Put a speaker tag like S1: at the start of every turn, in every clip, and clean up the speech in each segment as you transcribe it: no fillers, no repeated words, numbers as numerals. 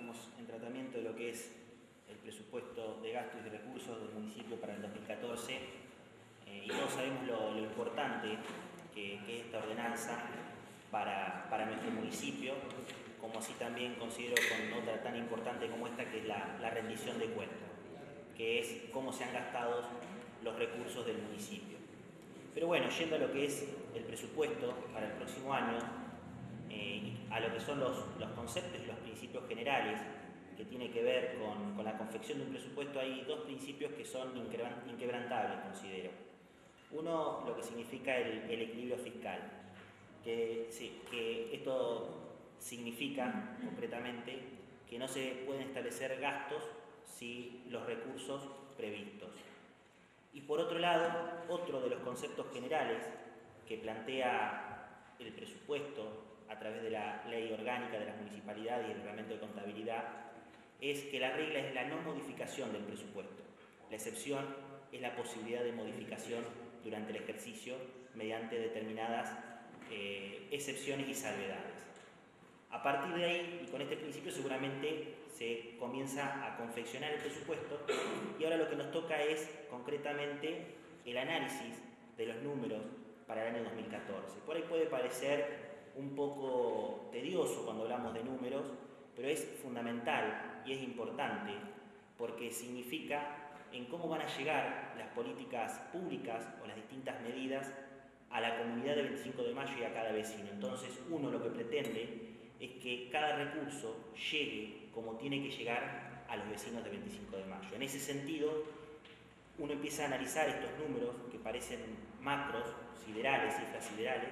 S1: estamos en tratamiento de lo que es el presupuesto de gastos y recursos del municipio para el 2014 y todos sabemos lo importante que es esta ordenanza para nuestro municipio, como así también considero con otra tan importante como esta, que es la rendición de cuentas, que es cómo se han gastado los recursos del municipio. Pero bueno, yendo a lo que es el presupuesto para el próximo año, a lo que son los conceptos y los principios generales que tiene que ver con la confección de un presupuesto, hay dos principios que son inquebrantables, considero. Uno, lo que significa el equilibrio fiscal, que esto significa concretamente que no se pueden establecer gastos sin los recursos previstos. Y por otro lado, otro de los conceptos generales que plantea el presupuesto a través de la Ley Orgánica de las Municipalidades y el Reglamento de Contabilidad es que la regla es la no modificación del presupuesto. La excepción es la posibilidad de modificación durante el ejercicio mediante determinadas excepciones y salvedades. A partir de ahí, y con este principio, seguramente se comienza a confeccionar el presupuesto y ahora lo que nos toca es concretamente el análisis de los números para el año 2014. Por ahí puede parecer un poco tedioso cuando hablamos de números, pero es fundamental y es importante porque significa en cómo van a llegar las políticas públicas o las distintas medidas a la comunidad del 25 de mayo y a cada vecino. Entonces, uno lo que pretende es que cada recurso llegue como tiene que llegar a los vecinos del 25 de mayo. En ese sentido, uno empieza a analizar estos números que parecen macros, siderales, cifras siderales,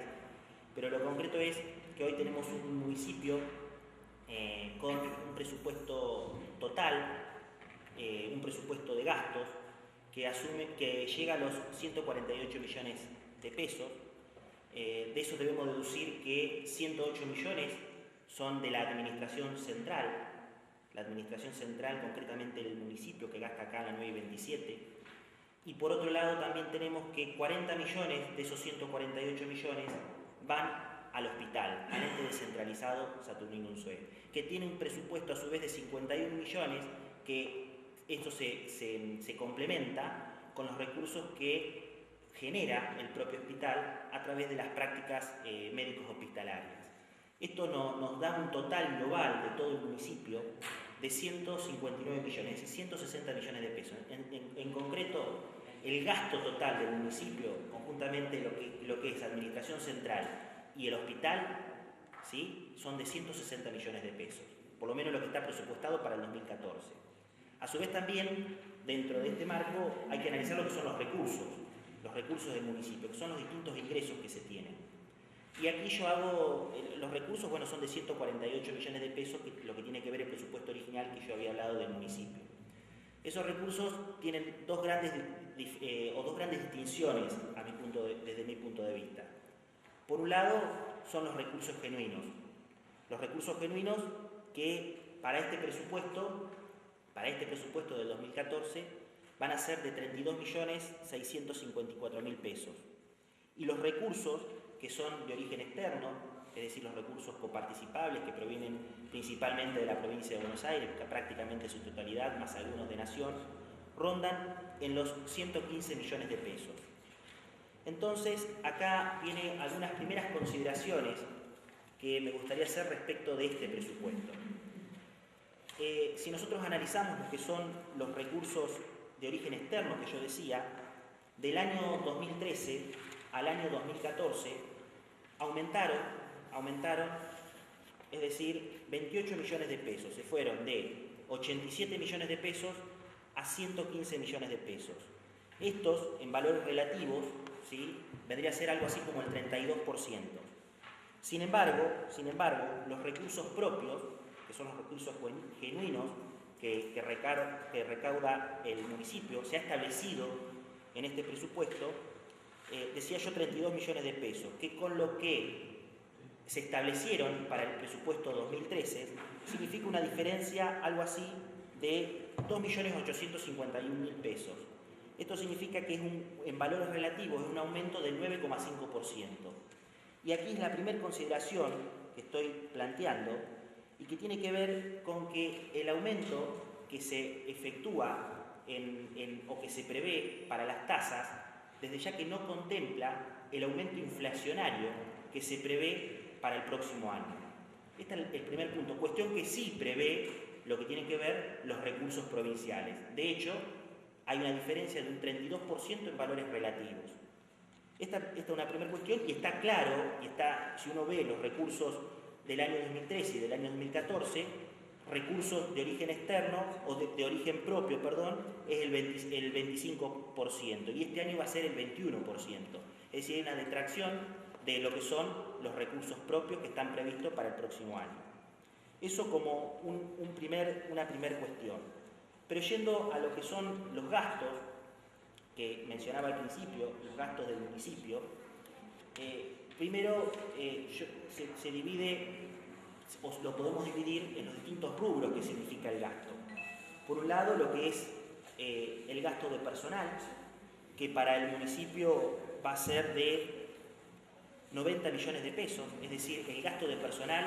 S1: pero lo concreto es que hoy tenemos un municipio con un presupuesto total, un presupuesto de gastos que llega a los 148 millones de pesos. De eso debemos deducir que 108 millones son de la administración central, concretamente del municipio que gasta acá la 9 y 27. Y por otro lado también tenemos que 40 millones de esos 148 millones van al hospital, al ente descentralizado Saturnino Unzué, que tiene un presupuesto a su vez de 51 millones, que esto se complementa con los recursos que genera el propio hospital a través de las prácticas médicos hospitalarias. Esto nos da un total global de todo el municipio de 159 millones, es decir, 160 millones de pesos. En concreto, el gasto total del municipio, conjuntamente lo que es administración central y el hospital, ¿sí?, son de 160 millones de pesos, por lo menos lo que está presupuestado para el 2014. A su vez también, dentro de este marco, hay que analizar lo que son los recursos del municipio, que son los distintos ingresos que se tienen. Y aquí yo hago, los recursos, bueno, son de 148 millones de pesos, lo que tiene que ver el presupuesto original que yo había hablado del municipio. Esos recursos tienen dos grandes distinciones desde mi punto de vista. Por un lado, son los recursos genuinos. Los recursos genuinos que para este presupuesto del 2014, van a ser de 32.654.000 pesos. Y los recursos que son de origen externo, es decir, los recursos coparticipables que provienen principalmente de la provincia de Buenos Aires, que prácticamente su totalidad, más algunos de Nación, rondan en los 115 millones de pesos. Entonces, acá vienen algunas primeras consideraciones que me gustaría hacer respecto de este presupuesto. Si nosotros analizamos lo que son los recursos de origen externo que yo decía, del año 2013 al año 2014 aumentaron, es decir, 28 millones de pesos, se fueron de 87 millones de pesos a 115 millones de pesos. Estos, en valores relativos, ¿sí?, vendría a ser algo así como el 32%. Sin embargo, los recursos propios, que son los recursos genuinos que recauda el municipio, se ha establecido en este presupuesto, decía yo, 32 millones de pesos, que con lo que se establecieron para el presupuesto 2013, significa una diferencia algo así de 2.851.000 pesos. Esto significa que en valores relativos es un aumento del 9,5%. Y aquí es la primera consideración que estoy planteando, y que tiene que ver con que el aumento que se efectúa o que se prevé para las tasas, desde ya que no contempla el aumento inflacionario que se prevé para el próximo año. Este es el primer punto, cuestión que sí prevé lo que tiene que ver los recursos provinciales. De hecho, hay una diferencia de un 32% en valores relativos. Esta es una primera cuestión y está claro, si uno ve los recursos del año 2013 y del año 2014, recursos de origen externo o de origen propio, perdón, es el 25% y este año va a ser el 21%. Es decir, hay una detracción de lo que son los recursos propios que están previstos para el próximo año. Eso como una primera cuestión. Pero yendo a lo que son los gastos, que mencionaba al principio, los gastos del municipio, primero se divide, o lo podemos dividir en los distintos rubros que significa el gasto. Por un lado, lo que es el gasto de personal, que para el municipio va a ser de 90 millones de pesos, es decir, el gasto de personal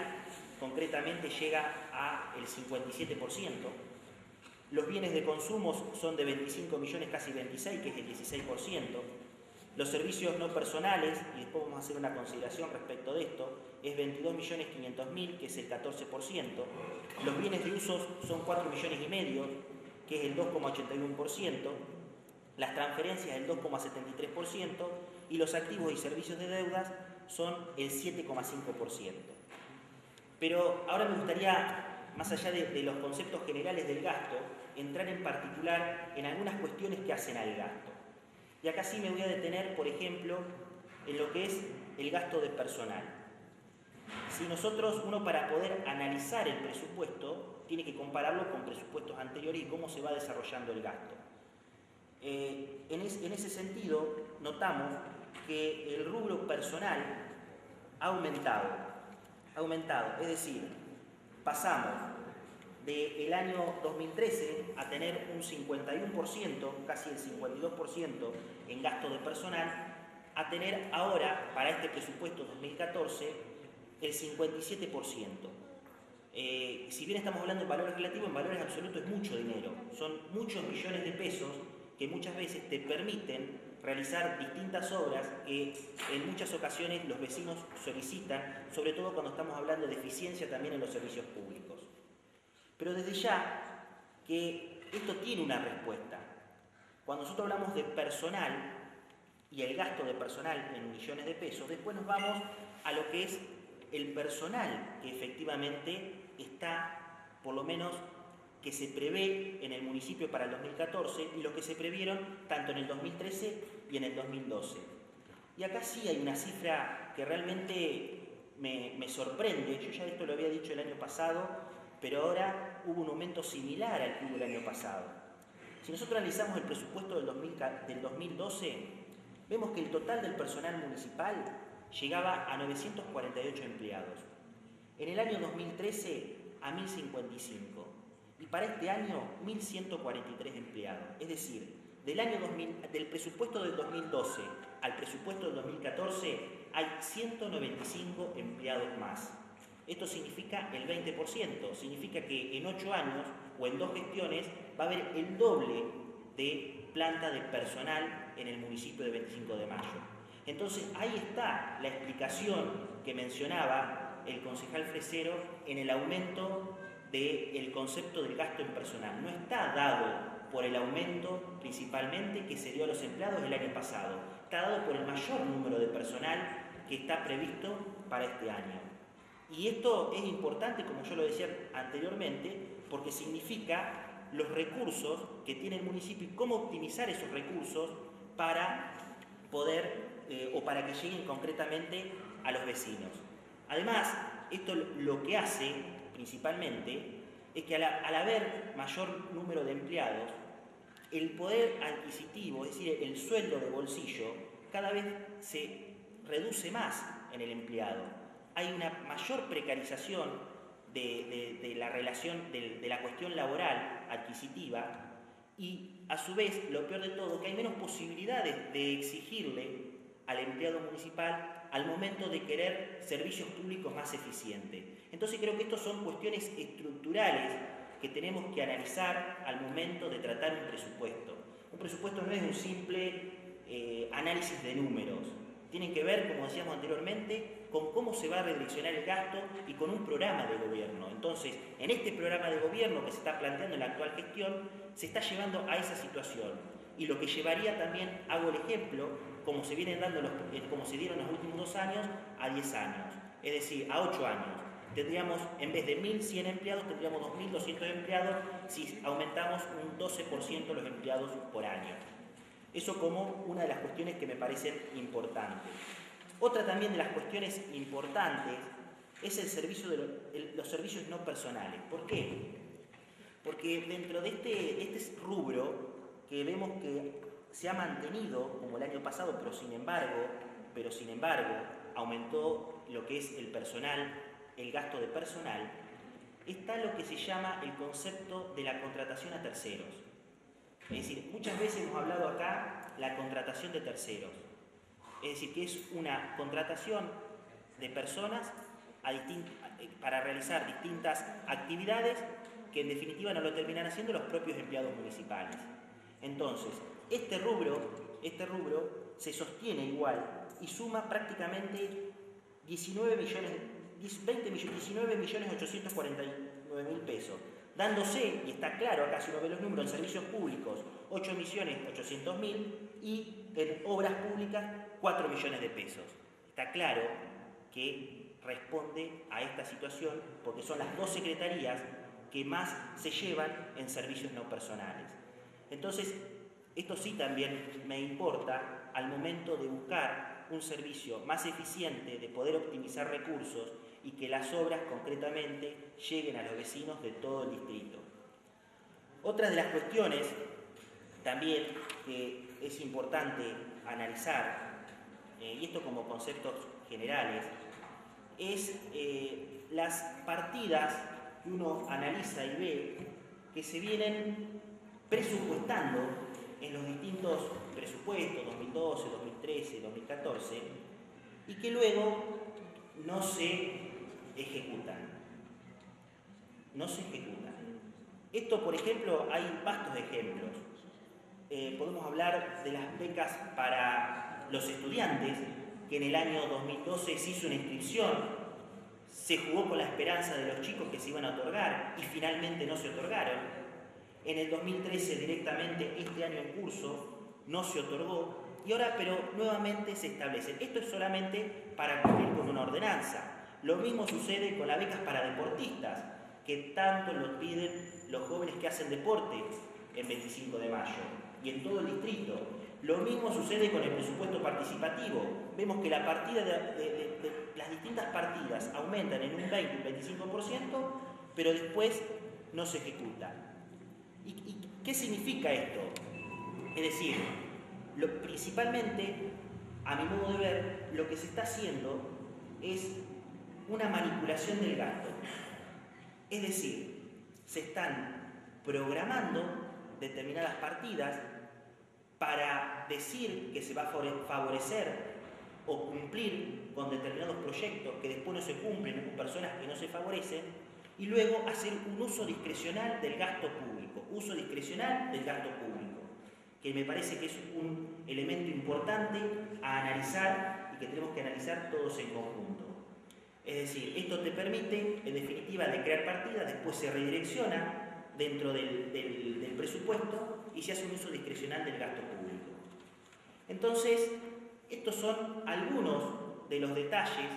S1: concretamente llega al 57%. Los bienes de consumo son de 25 millones, casi 26, que es el 16%. Los servicios no personales, y después vamos a hacer una consideración respecto de esto, es 22.500.000, que es el 14%. Los bienes de uso son 4,5 millones, que es el 2,81%. Las transferencias, el 2,73%. Y los activos y servicios de deudas son el 7,5%. Pero ahora me gustaría, más allá de los conceptos generales del gasto, entrar en particular en algunas cuestiones que hacen al gasto. Y acá sí me voy a detener, por ejemplo, en lo que es el gasto de personal. Si uno para poder analizar el presupuesto, tiene que compararlo con presupuestos anteriores y cómo se va desarrollando el gasto. En ese sentido, notamos que el rubro personal ha aumentado, es decir, pasamos del año 2013 a tener un 51%, casi el 52% en gasto de personal, a tener ahora, para este presupuesto 2014, el 57%. Si bien estamos hablando en valores relativos, en valores absolutos es mucho dinero. Son muchos millones de pesos que muchas veces te permiten realizar distintas obras que en muchas ocasiones los vecinos solicitan, sobre todo cuando estamos hablando de eficiencia también en los servicios públicos. Pero desde ya que esto tiene una respuesta. Cuando nosotros hablamos de personal y el gasto de personal en millones de pesos, después nos vamos a lo que es el personal que efectivamente está, por lo menos, que se prevé en el municipio para el 2014 y lo que se previeron tanto en el 2013 y en el 2012. Y acá sí hay una cifra que realmente me sorprende. Yo ya esto lo había dicho el año pasado, pero ahora hubo un aumento similar al que hubo el año pasado. Si nosotros analizamos el presupuesto del 2012, vemos que el total del personal municipal llegaba a 948 empleados. En el año 2013 a 1055 y para este año 1143 empleados. Es decir, del presupuesto del 2012 al presupuesto del 2014 hay 195 empleados más. Esto significa el 20%, significa que en 8 años o en 2 gestiones va a haber el doble de planta de personal en el municipio de 25 de Mayo. Entonces ahí está la explicación que mencionaba el concejal Fresero en el aumento del concepto del gasto en personal. No está dado por el aumento principalmente que se dio a los empleados el año pasado, está dado por el mayor número de personal que está previsto para este año. Y esto es importante, como yo lo decía anteriormente, porque significa los recursos que tiene el municipio y cómo optimizar esos recursos para poder o para que lleguen concretamente a los vecinos. Además, esto lo que hace principalmente es que al haber mayor número de empleados, el poder adquisitivo, es decir, el sueldo de bolsillo, cada vez se reduce más en el empleado. Hay una mayor precarización de la relación, de la cuestión laboral adquisitiva y, a su vez, lo peor de todo, que hay menos posibilidades de exigirle al empleado municipal al momento de querer servicios públicos más eficientes. Entonces creo que estas son cuestiones estructurales que tenemos que analizar al momento de tratar un presupuesto. Un presupuesto no es un simple análisis de números. Tienen que ver, como decíamos anteriormente, con cómo se va a redireccionar el gasto y con un programa de gobierno. Entonces, en este programa de gobierno que se está planteando en la actual gestión, se está llevando a esa situación. Y lo que llevaría también, hago el ejemplo, como se vienen dando como se dieron los últimos 2 años, a 10 años. Es decir, a 8 años. Tendríamos, en vez de 1.100 empleados, tendríamos 2.200 empleados si aumentamos un 12% los empleados por año. Eso como una de las cuestiones que me parecen importantes. Otra también de las cuestiones importantes es el servicio de los servicios no personales. ¿Por qué? Porque dentro de este rubro que vemos que se ha mantenido como el año pasado, pero sin embargo aumentó lo que es el personal, el gasto de personal, está lo que se llama el concepto de la contratación a terceros. Es decir, muchas veces hemos hablado acá la contratación de terceros. Es decir, que es una contratación de personas para realizar distintas actividades que en definitiva no lo terminan haciendo los propios empleados municipales. Entonces, este rubro se sostiene igual y suma prácticamente 19.849.000 pesos, dándose, y está claro acá si uno ve los números, en servicios públicos 8.800.000 y en obras públicas 4 millones de pesos. Está claro que responde a esta situación porque son las 2 secretarías que más se llevan en servicios no personales. Entonces, esto sí también me importa al momento de buscar un servicio más eficiente, de poder optimizar recursos y que las obras concretamente lleguen a los vecinos de todo el distrito. Otra de las cuestiones también que es importante analizar, y esto como conceptos generales, es las partidas que uno analiza y ve que se vienen presupuestando en los distintos presupuestos 2012, 2013, 2014 y que luego no se ejecutan. Esto, por ejemplo, hay vastos ejemplos. Podemos hablar de las becas para los estudiantes, que en el año 2012 se hizo una inscripción, se jugó con la esperanza de los chicos que se iban a otorgar y finalmente no se otorgaron. En el 2013 directamente, este año en curso, no se otorgó y ahora pero nuevamente se establece. Esto es solamente para cumplir con una ordenanza. Lo mismo sucede con las becas para deportistas, que tanto lo piden los jóvenes que hacen deporte en 25 de mayo y en todo el distrito. Lo mismo sucede con el presupuesto participativo. Vemos que la partida las distintas partidas aumentan en un 20 y un 25%, pero después no se ejecuta. ¿Y qué significa esto? Es decir, principalmente, a mi modo de ver, lo que se está haciendo es una manipulación del gasto. Es decir, se están programando determinadas partidas para decir que se va a favorecer o cumplir con determinados proyectos que después no se cumplen con personas que no se favorecen y luego hacer un uso discrecional del gasto público, que me parece que es un elemento importante a analizar y que tenemos que analizar todos en conjunto. Es decir, esto te permite, en definitiva, de crear partidas, después se redirecciona dentro del presupuesto y se hace un uso discrecional del gasto público. Entonces, estos son algunos de los detalles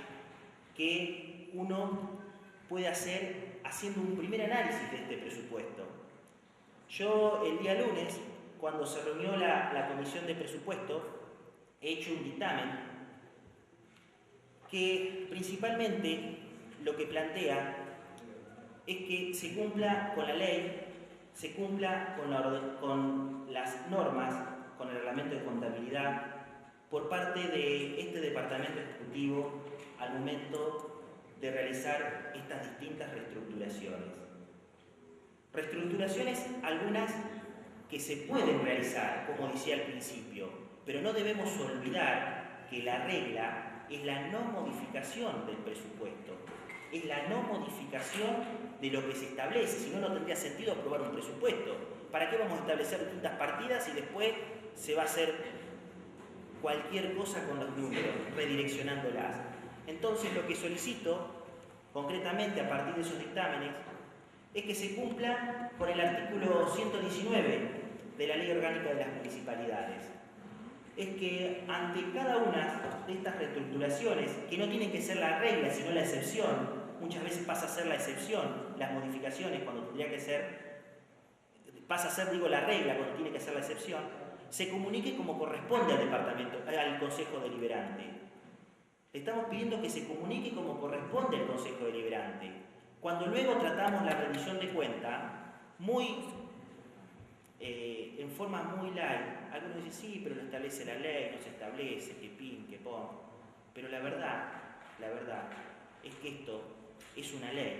S1: que uno puede hacer haciendo un primer análisis de este presupuesto. Yo el día lunes, cuando se reunió la Comisión de Presupuesto, he hecho un dictamen que principalmente lo que plantea es que se cumpla con la ley, se cumpla con las normas, con el reglamento de contabilidad, por parte de este departamento ejecutivo al momento de realizar estas distintas reestructuraciones. Reestructuraciones algunas que se pueden realizar, como decía al principio, pero no debemos olvidar que la regla es la no modificación del presupuesto, es la no modificación de lo que se establece. Si no, no tendría sentido aprobar un presupuesto. ¿Para qué vamos a establecer distintas partidas y después se va a hacer cualquier cosa con los números, redireccionándolas? Entonces, lo que solicito, concretamente a partir de esos dictámenes, es que se cumpla con el artículo 119 de la Ley Orgánica de las Municipalidades. Es que ante cada una de estas reestructuraciones, que no tienen que ser la regla, sino la excepción, muchas veces pasa a ser la excepción, las modificaciones cuando tendría que ser, pasa a ser, digo, la regla cuando tiene que ser la excepción, se comunique como corresponde al departamento, al Consejo Deliberante. Le estamos pidiendo que se comunique como corresponde al Consejo Deliberante. Cuando luego tratamos la rendición de cuenta, en forma muy light, algunos dicen, sí, pero lo establece la ley, no se establece, que pin, que pon. Pero la verdad es que esto es una ley.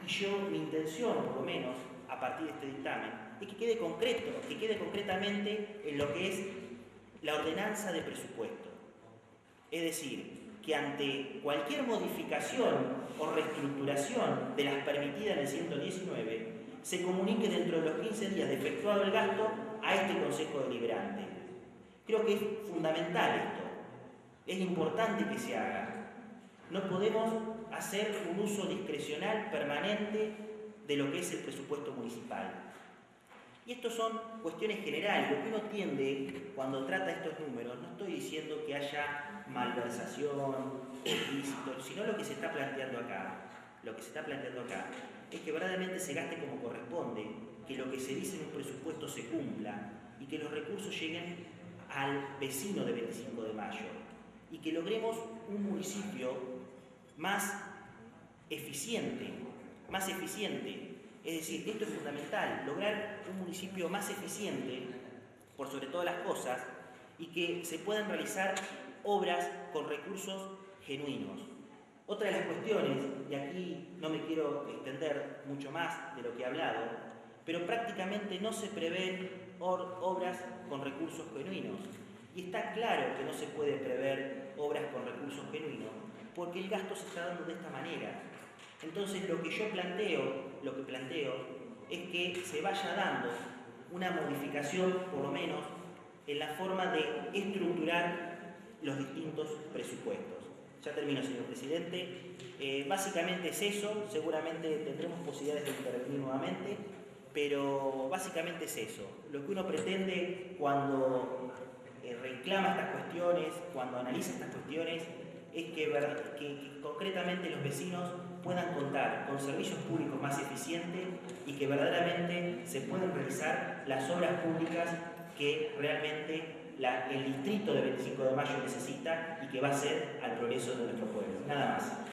S1: Y yo, mi intención, por lo menos, a partir de este dictamen, es que quede concreto, que quede concretamente en lo que es la ordenanza de presupuesto. Es decir, que ante cualquier modificación o reestructuración de las permitidas en el 119, se comunique dentro de los 15 días de efectuado el gasto a este Consejo Deliberante. Creo que es fundamental esto. Es importante que se haga. No podemos hacer un uso discrecional permanente de lo que es el presupuesto municipal. Y estos son cuestiones generales. Lo que uno tiende cuando trata estos números, no estoy diciendo que haya malversación, ilícito, sino lo que se está planteando acá. Lo que se está planteando acá es que verdaderamente se gaste como corresponde, que lo que se dice en un presupuesto se cumpla y que los recursos lleguen al vecino de 25 de mayo y que logremos un municipio más eficiente. Es decir, esto es fundamental, lograr un municipio más eficiente, por sobre todas las cosas, y que se puedan realizar obras con recursos genuinos. Otra de las cuestiones, y aquí no me quiero extender mucho más de lo que he hablado, pero prácticamente no se prevén obras con recursos genuinos. Y está claro que no se puede prever obras con recursos genuinos, porque el gasto se está dando de esta manera. Entonces lo que planteo es que se vaya dando una modificación, por lo menos, en la forma de estructurar los distintos presupuestos. Ya termino, señor presidente. Básicamente es eso, seguramente tendremos posibilidades de intervenir nuevamente, pero básicamente es eso. Lo que uno pretende cuando reclama estas cuestiones, cuando analiza estas cuestiones, es que concretamente los vecinos puedan contar con servicios públicos más eficientes y que verdaderamente se puedan realizar las obras públicas que realmente el distrito de 25 de mayo necesita y que va a ser al progreso de nuestro pueblo. Nada más.